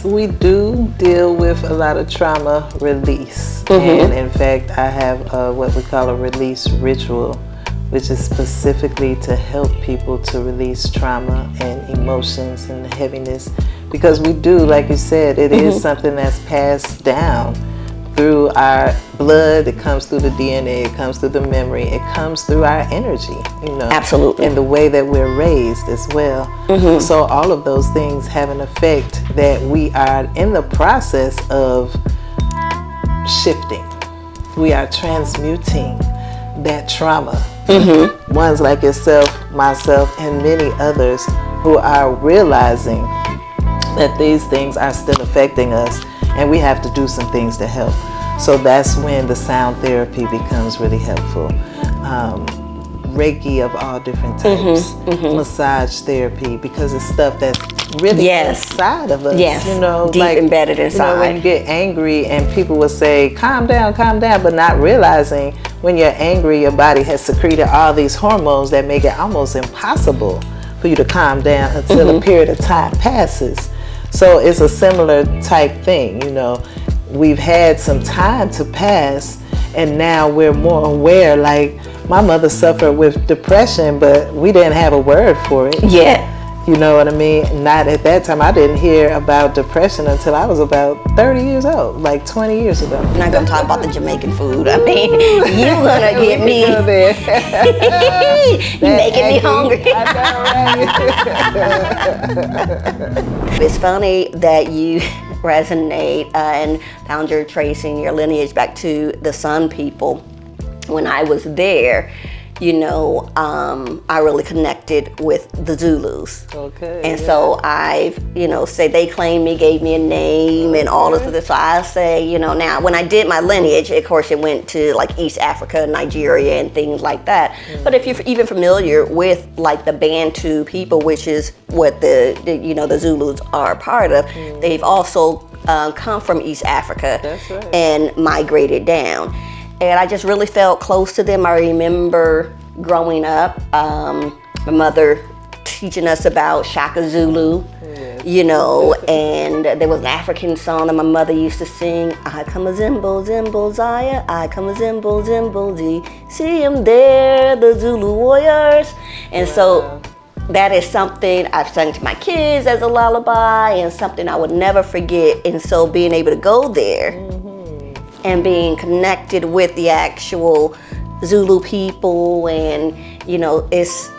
we do deal with a lot of trauma release. And in fact, I have what we call a release ritual, which is specifically to help people to release trauma and emotions and the heaviness. Because we do, like you said, it is something that's passed down through our blood, it comes through the DNA, it comes through the memory, it comes through our energy, you know. Absolutely. And the way that we're raised as well. So all of those things have an effect that we are in the process of shifting. We are transmuting that trauma. Ones like yourself, myself, and many others who are realizing that these things are still affecting us, and we have to do some things to help. So that's when the sound therapy becomes really helpful. Reiki of all different types, massage therapy, because it's stuff that's really inside of us. You know, deep like, embedded inside. You know, when you get angry and people will say, calm down, but not realizing when you're angry, your body has secreted all these hormones that make it almost impossible for you to calm down until a period of time passes. So it's a similar type thing, you know. We've had some time to pass, and now we're more aware. Like, my mother suffered with depression, but we didn't have a word for it. You know what I mean? Not at that time. I didn't hear about depression until I was about 30 years old, like 20 years ago. I'm not going to talk about the Jamaican food. I mean, you're going to get me. You're making me hungry. It's funny that you resonate and found your tracing your lineage back to the Sun people. When I was there, you know, I really connected with the Zulus. And so I've, you know, say they claimed me, gave me a name and all of this. So I say, you know, now when I did my lineage, of course it went to like East Africa, Nigeria and things like that. But if you're even familiar with like the Bantu people, which is what the you know, the Zulus are a part of, they've also come from East Africa and migrated down. And I just really felt close to them. I remember growing up, my mother teaching us about Shaka Zulu, you know, and there was an African song that my mother used to sing. I come a Zimbo, Zimbo Zaya, I come a Zimbo, Zimbo Z. See them there, the Zulu warriors. And so that is something I've sung to my kids as a lullaby and something I would never forget. And so being able to go there and being connected with the actual Zulu people, and you know, it's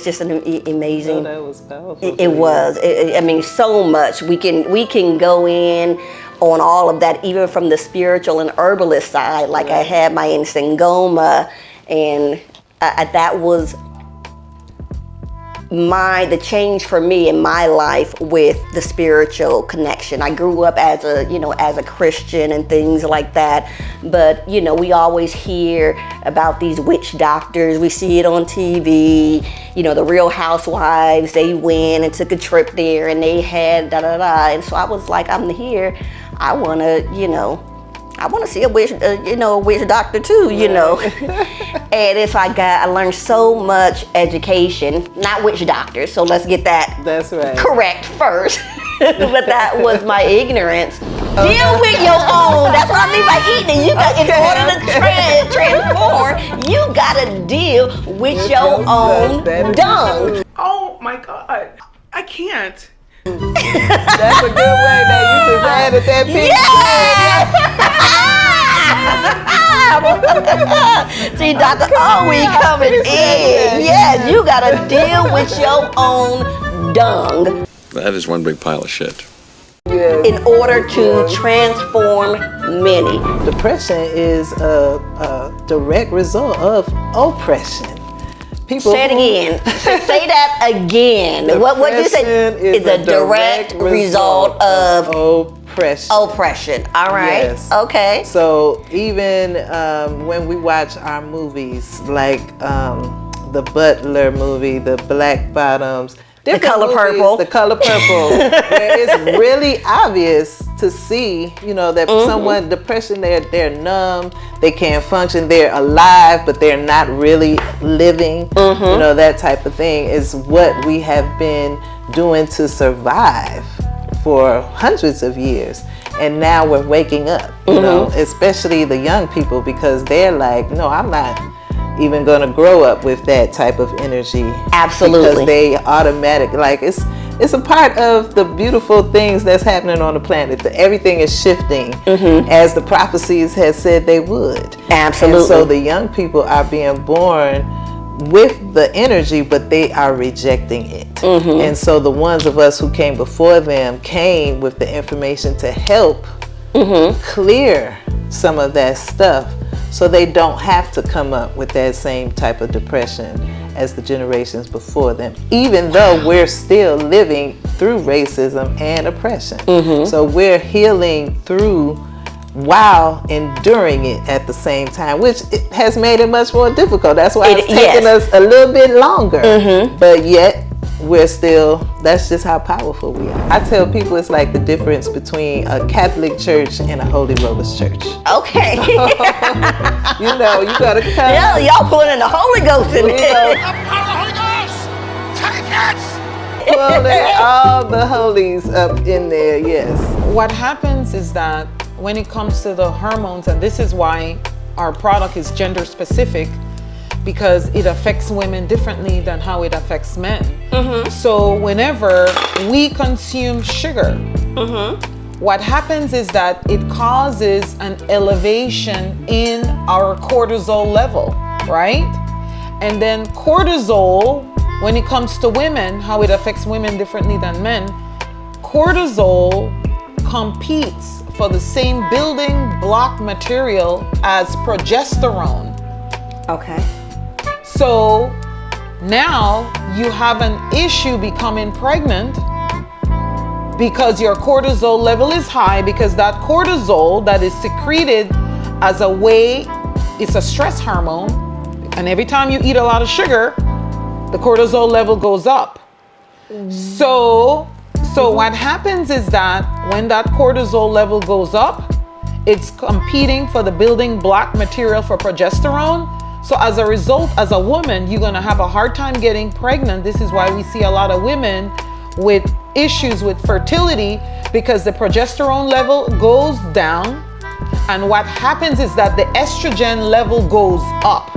just an amazing. That was powerful. It was. I mean, so much we can go in on all of that, even from the spiritual and herbalist side. Like I had my Nsingoma, and that was the change for me in my life with the spiritual connection. I grew up as a Christian and things like that, but you know, we always hear about these witch doctors. We see it on TV, you know, the Real Housewives, they went and took a trip there and they had and so I was like, I'm here, I want to see a witch, a witch doctor too, you know. And it's like I learned so much education, not witch doctors, so let's get that correct first. But that was my ignorance. Deal with your own. That's what I mean by eating. You got, in order to transform, you gotta deal with your own dung. Oh my God, I can't. That's a good way that you just added that picture. See, Dr. O, we coming in. Yes, you gotta deal with your own dung. That is one big pile of shit. In order to transform many. Depression is a direct result of oppression. People say it again. Say that again. What you said is a direct result of oppression. Oppression. All right. Yes. Okay. So even when we watch our movies, like the Butler movie, the Black Bottoms, The Color Purple, where it's really obvious to see, you know, that someone depression, they're numb, they can't function, they're alive, but they're not really living. You know, that type of thing is what we have been doing to survive for hundreds of years, and now we're waking up, you know, especially the young people, because they're like, no, I'm not even going to grow up with that type of energy. Absolutely. Because they automatic, like it's a part of the beautiful things that's happening on the planet. Everything is shifting as the prophecies had said they would. Absolutely. And so the young people are being born with the energy, but they are rejecting it. And so the ones of us who came before them came with the information to help clear some of that stuff, so they don't have to come up with that same type of depression as the generations before them, even though we're still living through racism and oppression. So we're healing through while enduring it at the same time, which it has made it much more difficult. That's why it's taken us a little bit longer, but yet we're still, that's just how powerful we are. I tell people it's like the difference between a Catholic church and a Holy Rollers church. Okay. You know, you gotta come. Yeah, y'all pulling the Holy Ghost in there. Pulling all the holies up in there, yes. What happens is that when it comes to the hormones, and this is why our product is gender specific, because it affects women differently than how it affects men. So whenever we consume sugar, what happens is that it causes an elevation in our cortisol level, right? And then cortisol, when it comes to women, how it affects women differently than men, cortisol competes for the same building block material as progesterone. Okay. So now you have an issue becoming pregnant because your cortisol level is high, because that cortisol that is secreted as a way, it's a stress hormone, and every time you eat a lot of sugar, the cortisol level goes up. So what happens is that when that cortisol level goes up, it's competing for the building block material for progesterone. So as a result, as a woman, you're gonna have a hard time getting pregnant. This is why we see a lot of women with issues with fertility, because the progesterone level goes down. And what happens is that the estrogen level goes up.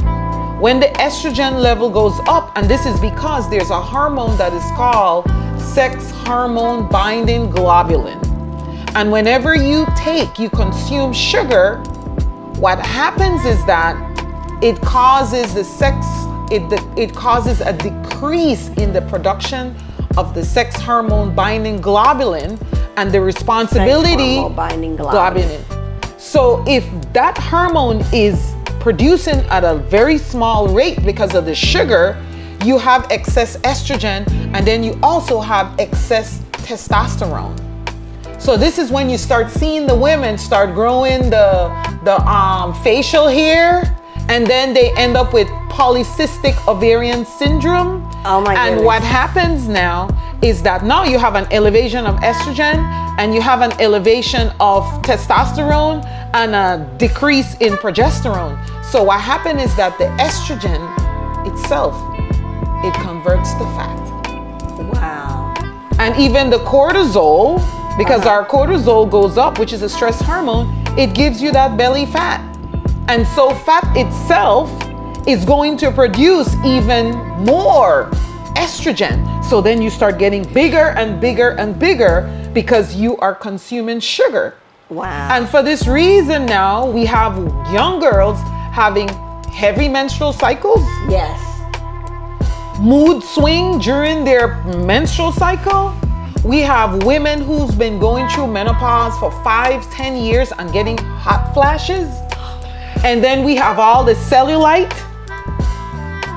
When the estrogen level goes up, and this is because there's a hormone that is called sex hormone binding globulin. And whenever you consume sugar, what happens is that it causes it causes a decrease in the production of the sex hormone binding globulin and the responsibility Sex hormone binding globulin. So if that hormone is producing at a very small rate because of the sugar, you have excess estrogen, and then you also have excess testosterone. So this is when you start seeing the women start growing the facial hair, and then they end up with polycystic ovarian syndrome. Oh my goodness. And what happens now is that now you have an elevation of estrogen, and you have an elevation of testosterone, and a decrease in progesterone. So what happens is that the estrogen itself, it converts to fat. Wow. And even the cortisol, because our cortisol goes up, which is a stress hormone, it gives you that belly fat. And so fat itself is going to produce even more estrogen. So then you start getting bigger and bigger and bigger because you are consuming sugar. Wow. And for this reason now, we have young girls having heavy menstrual cycles, Yes. mood swing during their menstrual cycle. We have women who's been going through menopause for 5-10 years and getting hot flashes. And then we have all the cellulite.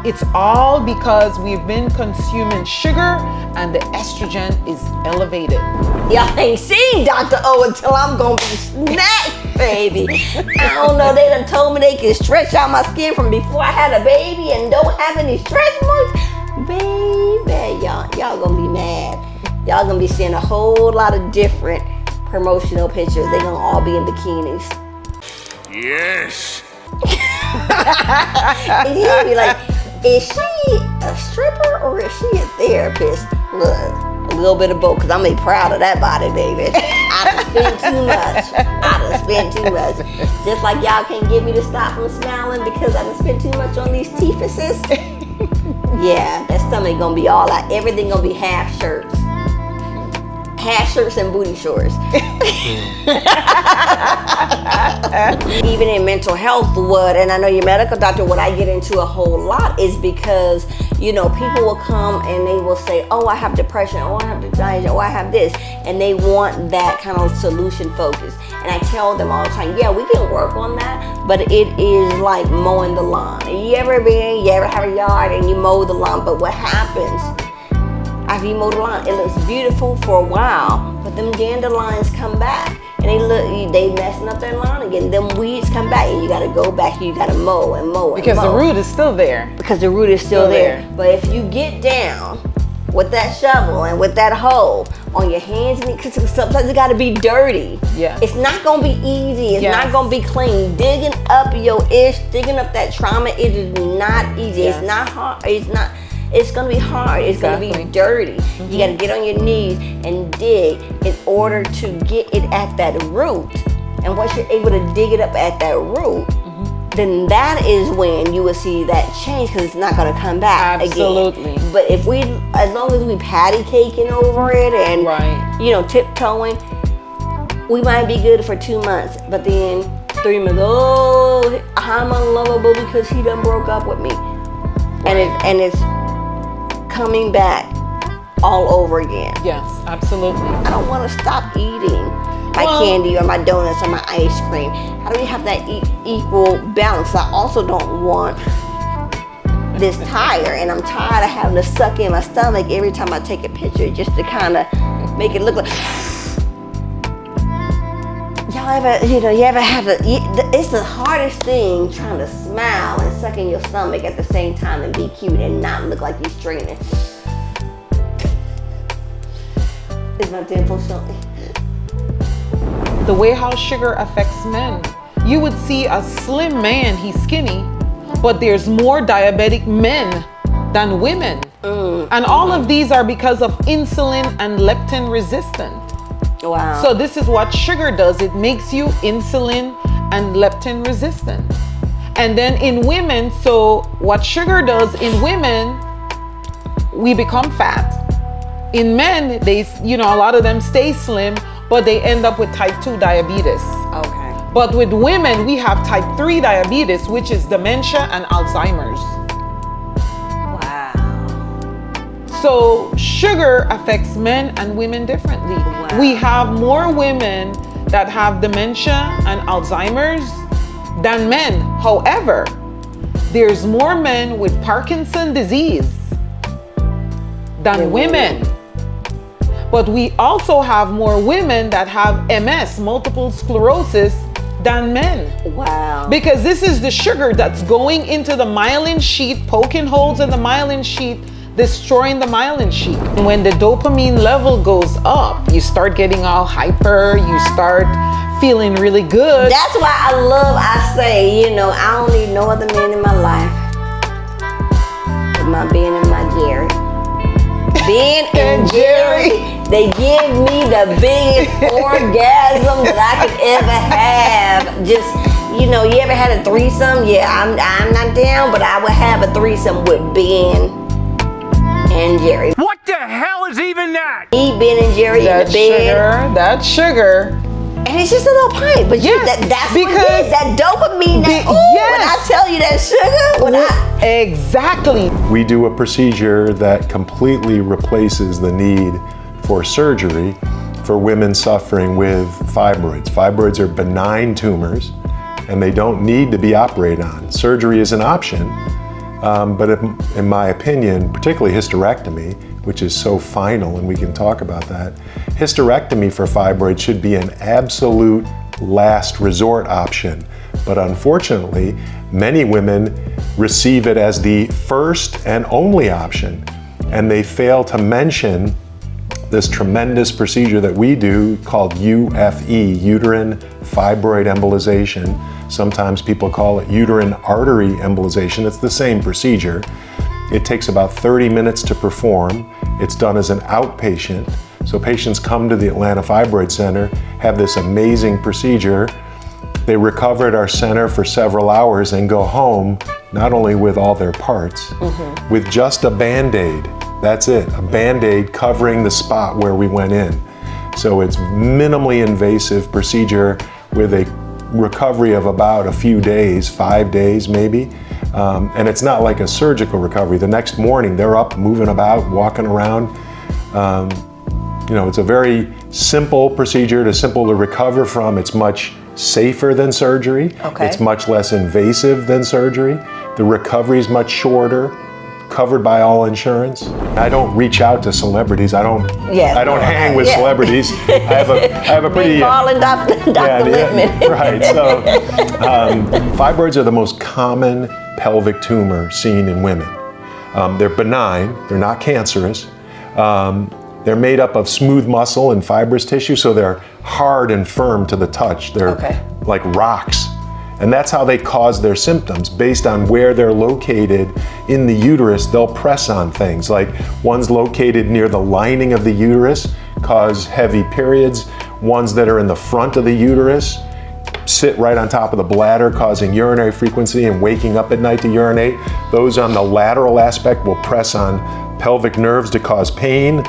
It's all because we've been consuming sugar and the estrogen is elevated. Y'all ain't seen Dr. O until I'm gonna be snatched, baby. I don't know, they done told me they can stretch out my skin from before I had a baby and don't have any stretch marks. Baby, y'all gonna be mad. Y'all gonna be seeing a whole lot of different promotional pictures. They gonna all be in bikinis. Yes. And you be like, is she a stripper or is she a therapist? Look, little bit of both, because I'm proud of that body, baby. I done spent too much. I done spent too much. Just like y'all can't get me to stop from smiling because I done spent too much on these teethuses. Yeah, that stomach gonna be all out. Everything gonna be half shirts. Half shirts and booty shorts. Even in mental health, and I know you're a medical doctor, what I get into a whole lot is because, you know, people will come and they will say, oh, I have depression, oh, I have anxiety, oh, I have this. And they want that kind of solution focus. And I tell them all the time, yeah, we can work on that, but it is like mowing the lawn. You ever have a yard and you mow the lawn, but what happens? After you mow the lawn, it looks beautiful for a while, but them dandelions come back and they messing up their lawn again. Them weeds come back and you gotta go back, you gotta mow and mow and Because mow. the root is still there. Because the root is still there. But if you get down with that shovel and with that hoe on your hands and knees, because sometimes it gotta be dirty. Yeah. It's not gonna be easy, it's not gonna be clean. Digging up your digging up that trauma, it is not easy. Yes. It's not hard, it's gonna be hard. It's gonna be dirty. You gotta get on your knees and dig in order to get it at that root. And once you're able to dig it up at that root, then that is when you will see that change, because it's not gonna come back Absolutely. again. But if as long as we patty caking over it and you know, tiptoeing, we might be good for 2 months. But then 3 months, oh, I'm unlovable because he done broke up with me, and it's coming back all over again. Yes, absolutely. I don't want to stop eating my candy or my donuts or my ice cream. How do we have that equal balance? I also don't want this tire, and I'm tired of having to suck in my stomach every time I take a picture just to kind of make it look like. Y'all ever have to, it's the hardest thing trying to smile and suck in your stomach at the same time and be cute and not look like you're straining. Is my dimple showing? The way how sugar affects men. You would see a slim man, he's skinny, but there's more diabetic men than women. And all of these are because of insulin and leptin resistant. Wow. So this is what sugar does. It makes you insulin and leptin resistant. And then in women, so what sugar does in women, we become fat. In men, a lot of them stay slim, but they end up with type 2 diabetes. Okay. But with women, we have type 3 diabetes, which is dementia and Alzheimer's. Wow. So sugar affects men and women differently. Wow. We have more women that have dementia and Alzheimer's than men. However, there's more men with Parkinson's disease than women. But we also have more women that have MS, multiple sclerosis, than men. Wow. Because this is the sugar that's going into the myelin sheath, poking holes in the myelin sheath, destroying the myelin sheath. And when the dopamine level goes up, you start getting all hyper, you start feeling really good. That's why I say, I don't need no other man in my life. But my Ben and my Jerry. Ben and Jerry, they give me the biggest orgasm that I could ever have. Just, you ever had a threesome? Yeah, I'm not down, but I would have a threesome with Ben and Jerry. What the hell is even that? Eat Ben and Jerry in the bed. That's sugar. And it's just a little pint, but that's because what it is. That dopamine, when I tell you that sugar, Exactly. We do a procedure that completely replaces the need for surgery for women suffering with fibroids. Fibroids are benign tumors and they don't need to be operated on. Surgery is an option, but in my opinion, particularly hysterectomy, which is so final, and we can talk about that, hysterectomy for fibroids should be an absolute last resort option. But unfortunately, many women receive it as the first and only option, and they fail to mention this tremendous procedure that we do called UFE, uterine fibroid embolization. Sometimes people call it uterine artery embolization. It's the same procedure. It takes about 30 minutes to perform. It's done as an outpatient. So patients come to the Atlanta Fibroid Center, have this amazing procedure. They recover at our center for several hours and go home, not only with all their parts, with just a Band-Aid. That's it, a Band-Aid covering the spot where we went in. So it's minimally invasive procedure with a recovery of about a few days, 5 days maybe. And it's not like a surgical recovery. The next morning they're up, moving about, walking around. You know, it's a very simple procedure, simple to recover from. It's much safer than surgery. Okay. It's much less invasive than surgery. The recovery is much shorter, covered by all insurance. I don't reach out to celebrities. I don't hang with celebrities. I have a pretty Dr. Lipman. Right. So fibroids are the most common pelvic tumor seen in women. They're benign. They're not cancerous. They're made up of smooth muscle and fibrous tissue, so they're hard and firm to the touch. They're like rocks. And that's how they cause their symptoms. Based on where they're located in the uterus, they'll press on things. Like ones located near the lining of the uterus cause heavy periods. Ones that are in the front of the uterus sit right on top of the bladder, causing urinary frequency and waking up at night to urinate. Those on the lateral aspect will press on pelvic nerves to cause pain.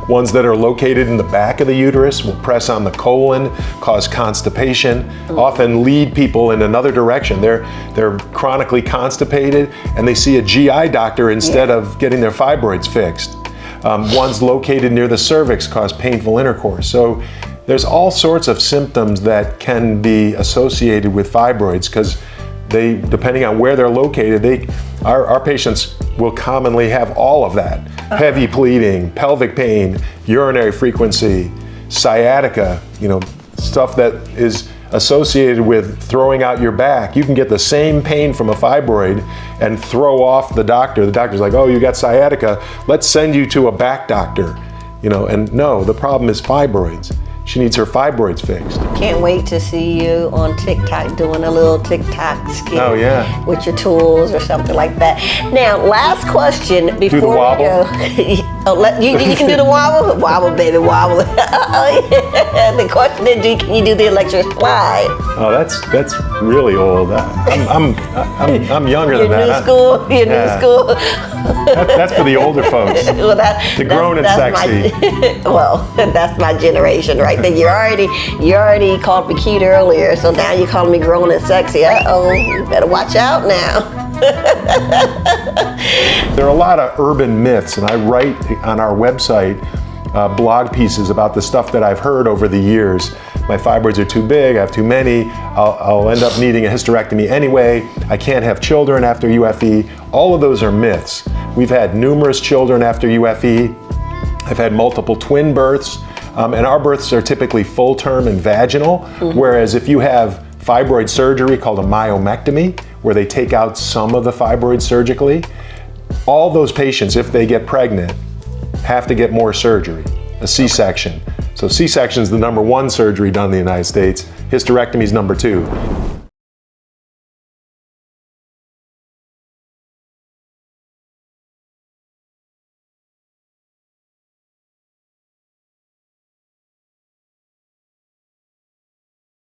Ones that are located in the back of the uterus will press on the colon, cause constipation, often lead people in another direction. They're chronically constipated and they see a GI doctor instead of getting their fibroids fixed. Ones located near the cervix cause painful intercourse. So there's all sorts of symptoms that can be associated with fibroids because they, depending on where they're located, our patients will commonly have all of that. Heavy bleeding, pelvic pain, urinary frequency, sciatica, you know, stuff that is associated with throwing out your back. You can get the same pain from a fibroid and throw off the doctor. The doctor's like, oh, you got sciatica, let's send you to a back doctor. You know, and no, the problem is fibroids. She needs her fibroids fixed. Can't wait to see you on TikTok doing a little TikTok skit with your tools or something like that. Now, last question before do the wobble. we go. You can do the wobble? Wobble, baby, wobble. The question is, can you do the electric slide? Oh, that's really old. I'm younger than that. You're new school. That's for the older folks. Well, the grown and sexy. Well, that's my generation right there. You already called me cute earlier, so now you're calling me grown and sexy. Uh-oh, you better watch out now. There are a lot of urban myths, and I write on our website blog pieces about the stuff that I've heard over the years. My fibroids are too big, I have too many, I'll end up needing a hysterectomy anyway, I can't have children after UFE. All of those are myths. We've had numerous children after UFE. I've had multiple twin births, and our births are typically full term and vaginal, whereas if you have fibroid surgery called a myomectomy, where they take out some of the fibroid surgically, all those patients, if they get pregnant, have to get more surgery, a C-section. So C-section is the #1 surgery done in the United States. Hysterectomy is #2.